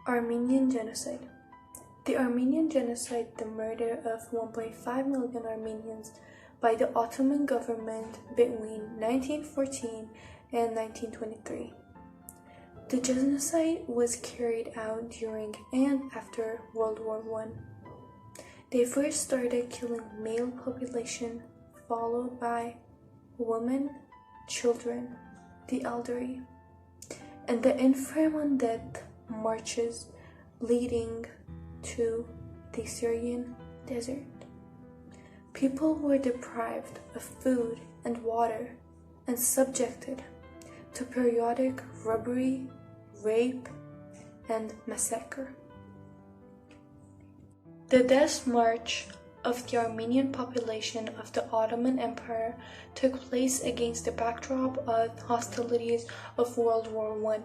Armenian genocide. The Armenian genocide, the murder of 1.5 million Armenians by the Ottoman government between 1914 and 1923. The genocide was carried out during and after World War I. They first started killing male population, followed by women, children, the elderly, and the infirm on death marches leading to the Syrian desert. People were deprived of food and water and subjected to periodic robbery, rape, and massacre. The death march of the Armenian population of the Ottoman Empire took place against the backdrop of hostilities of World War I.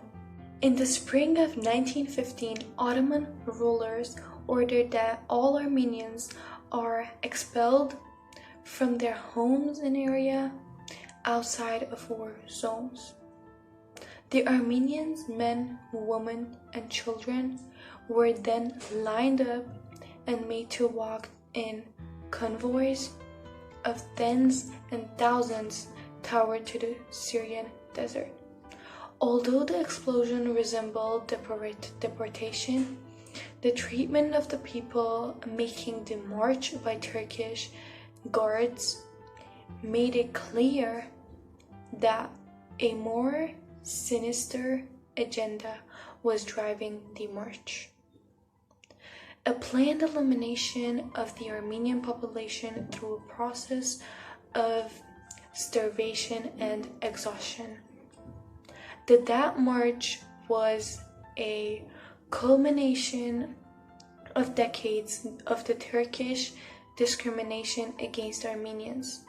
In the spring of 1915, Ottoman rulers ordered that all Armenians are expelled from their homes in area outside of war zones. The Armenians, men, women, and children, were then lined up and made to walk in convoys of tens and thousands toward to the Syrian desert. Although the explosion resembled deportation, the treatment of the people making the march by Turkish guards made it clear that a more sinister agenda was driving the march. A planned elimination of the Armenian population through a process of starvation and exhaustion. That march was a culmination of decades of the Turkish discrimination against Armenians,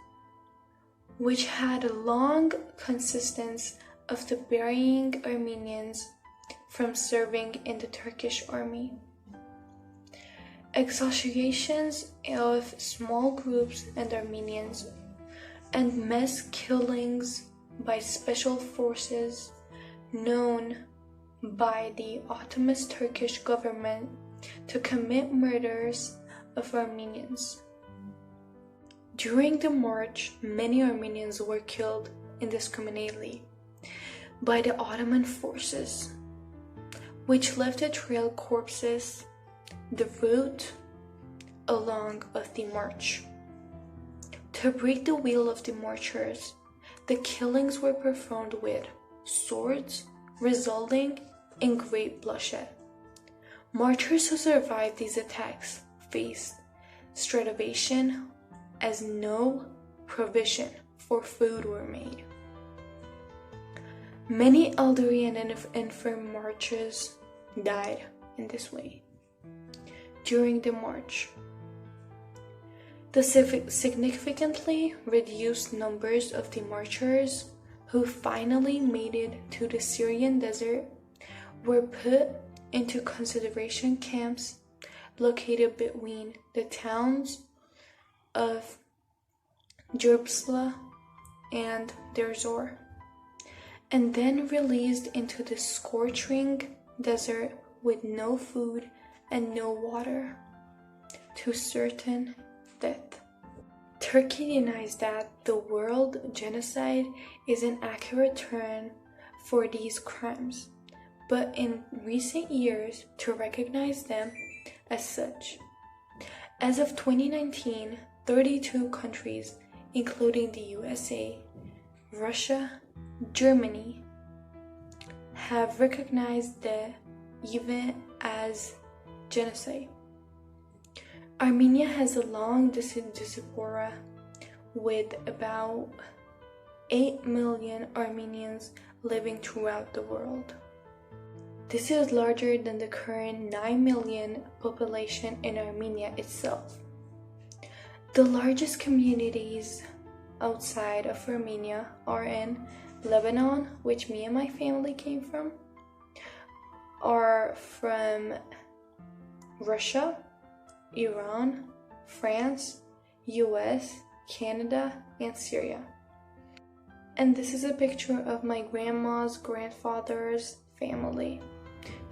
which had a long consistence of the barring Armenians from serving in the Turkish army. Exhaustions of small groups and Armenians and mass killings by special forces known by the Ottoman Turkish government to commit murders of Armenians. During the march, many Armenians were killed indiscriminately by the Ottoman forces, which left the trail corpses the route along of the march. To break the will of the marchers, the killings were performed with swords, resulting in great bloodshed. Marchers who survived these attacks faced starvation as no provision for food were made. Many elderly and infirm marchers died in this way. During the march, the significantly reduced numbers of the marchers who finally made it to the Syrian desert were put into concentration camps located between the towns of Jerusalem and Deir Zor, and then released into the scorching desert with no food and no water, to certain death. Turkey denies that the world genocide is an accurate term for these crimes, but in recent years to recognize them as such. As of 2019, 32 countries, including the USA, Russia, Germany, have recognized the event as genocide. Armenia has a long diaspora with about 8 million Armenians living throughout the world. This is larger than the current 9 million population in Armenia itself. The largest communities outside of Armenia are in Lebanon, which me and my family came from, are from Russia, Iran, France, US, Canada, and Syria. And this is a picture of my grandma's grandfather's family,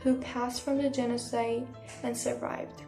who passed from the genocide and survived.